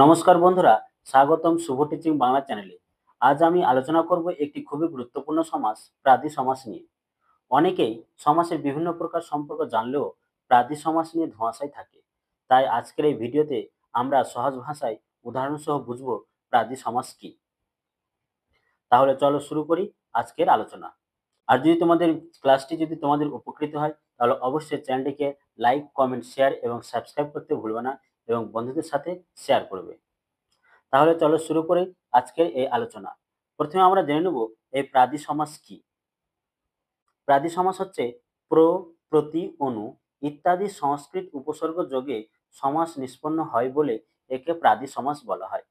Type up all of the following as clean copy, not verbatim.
নমস্কার বন্ধুরা, স্বাগতম শুভ টিচিং বাংলা চ্যানেলে। আজ আমি আলোচনা করব একটি খুবই গুরুত্বপূর্ণ সমাস, প্রাদি সমাস নিয়ে। অনেকেই সমাসের বিভিন্ন প্রকার সম্পর্ক জানলেও প্রাদি সমাস নিয়ে ধোঁয়াশায় থাকে। তাই আজকের এই ভিডিওতে আমরা সহজ ভাষায় উদাহরণ সহ বুঝব প্রাদি সমাস কি। তাহলে চলো শুরু করি আজকের আলোচনা। আর যদি তোমাদের ক্লাসটি যদি তোমাদের উপকৃত হয় তাহলে অবশ্যই চ্যানেলটিকে লাইক, কমেন্ট, শেয়ার এবং সাবস্ক্রাইব করতে ভুলবে না এবং বন্ধুদের সাথে শেয়ার করবে। তাহলে চলো শুরু করি আজকের এই আলোচনা। প্রথমে আমরা জেনে নেব এই প্রাদি সমাস কি। প্রাদি সমাস হচ্ছে প্র, প্রতি, অনু ইত্যাদি সংস্কৃত উপসর্গ যোগে সমাস নিষ্পন্ন হয় বলে একে প্রাদি সমাস বলা হয়।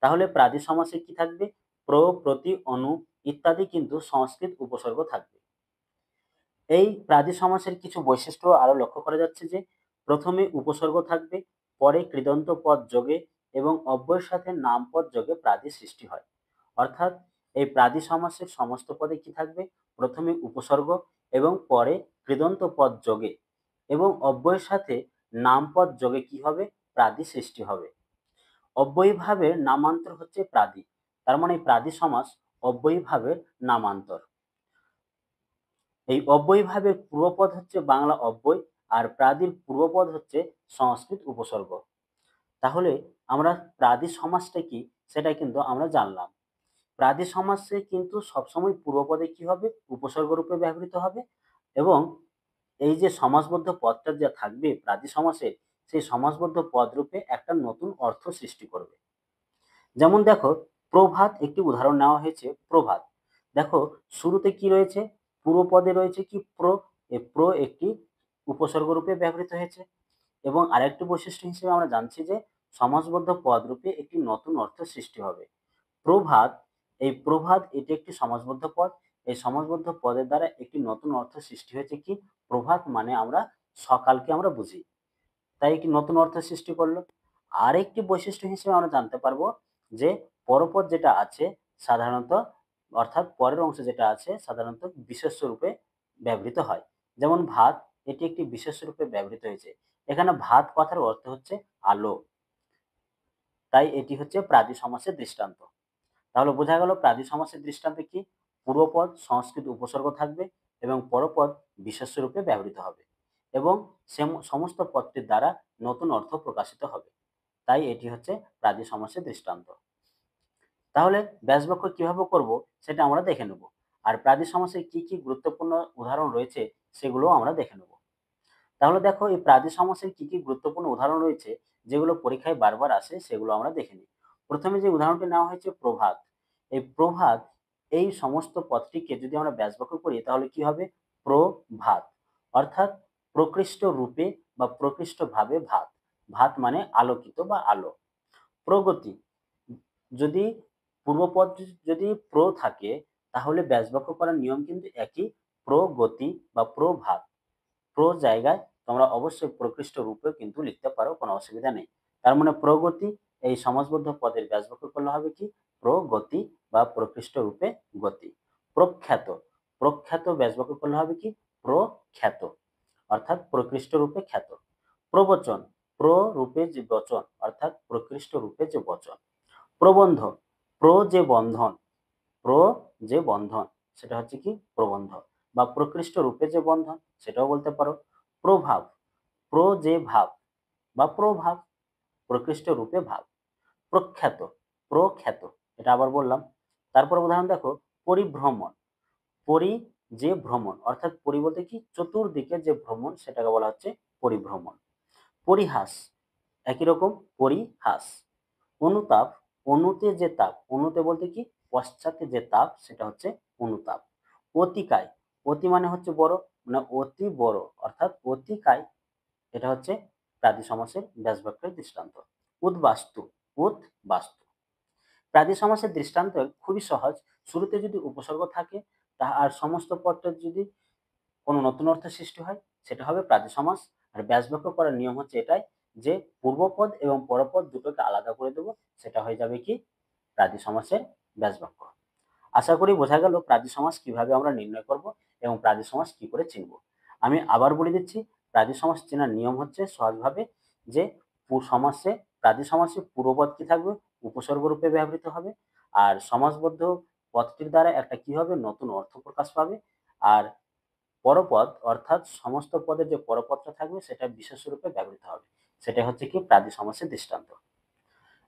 তাহলে প্রাদি সমাসে কি থাকবে? প্র, প্রতি, অনু ইত্যাদি কিন্তু সংস্কৃত উপসর্গ থাকবে। এই প্রাদি সমাসের কিছু বৈশিষ্ট্য আরো লক্ষ্য করা যাচ্ছে যে প্রথমে উপসর্গ থাকবে, পরে কৃদন্ত পদ যোগে এবং অব্যয়ের সাথে নাম পদ যোগে প্রাদি সৃষ্টি হয়। অর্থাৎ এই প্রাদি সমাসের সমস্ত পদে কি থাকবে? প্রথমে উপসর্গ এবং পরে কৃদন্ত পদ যোগে এবং অব্যয়ের সাথে নাম পদ যোগে কি হবে? প্রাদি সৃষ্টি হবে। অব্যয়ী ভাবের নামান্তর হচ্ছে প্রাদি। তার মানে প্রাদি সমাস অব্যয়ী ভাবের নামান্তর। এই অব্যয়ী ভাবের পূর্বপদ হচ্ছে বাংলা অব্যয়, আর প্রাদির পূর্বপদ হচ্ছে সংস্কৃত উপসর্গ। তাহলে আমরা প্রাদি সমাসটা কি সেটা কিন্তু আমরা জানলাম। প্রাদি সমাসে কিন্তু সবসময় পূর্বপদে কি হবে? উপসর্গ রূপে ব্যবহৃত হবে এবং এই যে সমাসবদ্ধ পদটা যা থাকবে প্রাদি সমাসে, সেই সমাসবদ্ধ পদ রূপে একটা নতুন অর্থ সৃষ্টি করবে। যেমন দেখো, প্রভাত একটি উদাহরণ নেওয়া হয়েছে। প্রভাত, দেখো শুরুতে কি রয়েছে? পূর্বপদে রয়েছে কি? প্র। এই প্র একটি উপসর্গ রূপে ব্যবহৃত হয়েছে এবং আরেকটি বৈশিষ্ট্য হিসেবে আমরা জানছি যে সমাসবদ্ধ পদ রূপে একটি নতুন অর্থ সৃষ্টি হবে। প্রভাত, এই প্রভাত এটি একটি সমাসবদ্ধ পদ। এই সমাসবদ্ধ পদের দ্বারা একটি নতুন অর্থ সৃষ্টি হয়েছে কি? প্রভাত মানে আমরা সকালকে আমরা বুঝি, তাই একটি নতুন অর্থ সৃষ্টি করলো। আরেকটি বৈশিষ্ট্য হিসেবে আমরা জানতে পারবো যে পরপদ যেটা আছে সাধারণত, অর্থাৎ পরের অংশ যেটা আছে সাধারণত বিশেষ্য রূপে ব্যবহৃত হয়। যেমন ভাত, এটি একটি বিশেষ্য রূপে ব্যবহৃত হয়েছে। এখানে ভাত কথার অর্থ হচ্ছে আলো, তাই এটি হচ্ছে প্রাদি সমাসের দৃষ্টান্ত। তাহলে বোঝা গেল প্রাদি সমাসের দৃষ্টান্তে কি? পূর্বপদ সংস্কৃত উপসর্গ থাকবে এবং পরপদ বিশেষ্য রূপে ব্যবহৃত হবে এবং সমস্ত পদটির দ্বারা নতুন অর্থ প্রকাশিত হবে। তাই এটি হচ্ছে প্রাদি সমাসের দৃষ্টান্ত। তাহলে ব্যাসবাক্য কিভাবে করব সেটা আমরা দেখে নেব। আর প্রাদি সমাসের কি কি গুরুত্বপূর্ণ উদাহরণ রয়েছে সেগুলো আমরা দেখে নেব। তাহলে দেখো, এই প্রাদি সমাসের কি কি গুরুত্বপূর্ণ উদাহরণ রয়েছে যেগুলো পরীক্ষায় বারবার আসে সেগুলো আমরা দেখে নিই। প্রথমে যে উদাহরণটি নেওয়া হয়েছে প্রভাত। এই প্রভাত, এই সমস্ত পদটিকে যদি আমরা ব্যাসবাক্য করি তাহলে কি হবে? প্রভাত, অর্থাৎ প্রকৃষ্ট রূপে বা প্রকৃষ্ট ভাবে ভাত। ভাত মানে আলোকিত বা আলো। প্রগতি, যদি পূর্বপদ যদি প্র থাকে তাহলে ব্যাসবাক্য করার নিয়ম কিন্তু একই, প্রগতি বা প্রভাত। প্র জায়গায় তোমরা অবশ্যই প্রকৃষ্ট রূপে কিন্তু লিখতে পারো, কোনো অসুবিধা নেই। তার মানে প্রগতি, এই সমাসবদ্ধ পদের ব্যাসবাক্য করলে হবে কি? প্রগতি বা প্রকৃষ্ট রূপে গতি। প্রখ্যাত, প্রখ্যাত ব্যাসবাক্য করলে হবে কি? প্রখ্যাত, অর্থাৎ প্রকৃষ্ট রূপে খ্যাত। প্রবচন, প্র রূপে যে বচন অর্থাৎ প্রকৃষ্ট রূপে যে বচন। প্রবন্ধ, প্র যে বন্ধন, প্র যে বন্ধন সেটা হচ্ছে কি? প্রবন্ধ বা প্রকৃষ্ট রূপে যে বন্ধন সেটাও বলতে পারো। প্রভাব, প্র যে ভাব বা প্রভাব, প্রকৃষ্ট রূপে ভাব। প্রখ্যাত, প্রখ্যাত, এটা আবার বললাম। তারপর উদাহরণ দেখো, পরিভ্রমণ, পরি যে ভ্রমণ অর্থাৎ পরি বলতে কি? চতুর্দিকে যে ভ্রমণ সেটাকে বলা হচ্ছে পরিভ্রমণ। পরিহাস, একই রকম পরিহাস। অনুতাপ, অনুতে যে তাপ, অনুতে বলতে কি? পশ্চাতে যে তাপ সেটা হচ্ছে অনুতাপ। অতিকায়, অতি মানে হচ্ছে বড়, মানে অতি বড় অর্থাৎ অতিকায়, এটা হচ্ছে প্রাদি সমাসের ব্যাসবাক্যের দৃষ্টান্ত। উদ্বাস্তু, উদ্বাস্তু। প্রাদি সমাসের দৃষ্টান্ত খুবই সহজ। শুরুতে যদি উপসর্গ থাকে আর সমস্ত পদটা যদি কোনো নতুন অর্থ সৃষ্টি হয় সেটা হবে প্রাদি সমাস। আর ব্যাসবাক্য করার নিয়ম হচ্ছে এটাই যে পূর্বপদ এবং পরপদ দুটোকে আলাদা করে দেবো, সেটা হয়ে যাবে কি? প্রাদি সমাসের ব্যাসবাক্য। আশা করি বোঝা গেল প্রাদি সমাস কিভাবে আমরা নির্ণয় করব এবং প্রাদি সমাস কি করে চিনব। আমি আবার বলে দিচ্ছি, প্রাদি সমাস চেনার নিয়ম হচ্ছে সহজভাবে যে সমাসে প্রাদি সমাসে পূর্বপদ কি থাকবে? উপসর্গ রূপে ব্যবহৃত হবে। আর সমাসবদ্ধ পদটির দ্বারা একটা কি হবে? নতুন অর্থ প্রকাশ পাবে। আর পরপদ অর্থাৎ সমস্ত পদের যে পরপদটা থাকবে সেটা বিশেষ্য রূপে ব্যবহৃত হবে। সেটা হচ্ছে কি প্রাদি সমাসের দৃষ্টান্ত।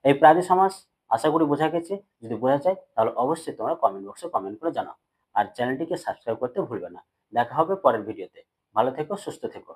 এই প্রাদি সমাস আশা করি বোঝা গেছে। যদি বোঝা যায় তাহলে অবশ্যই তোমরা কমেন্ট বক্সে কমেন্ট করে জানাও। আর চ্যানেলটিকে সাবস্ক্রাইব করতে ভুলবে না। দেখা হবে পরের ভিডিওতে। ভালো থেকো, সুস্থ থেকো।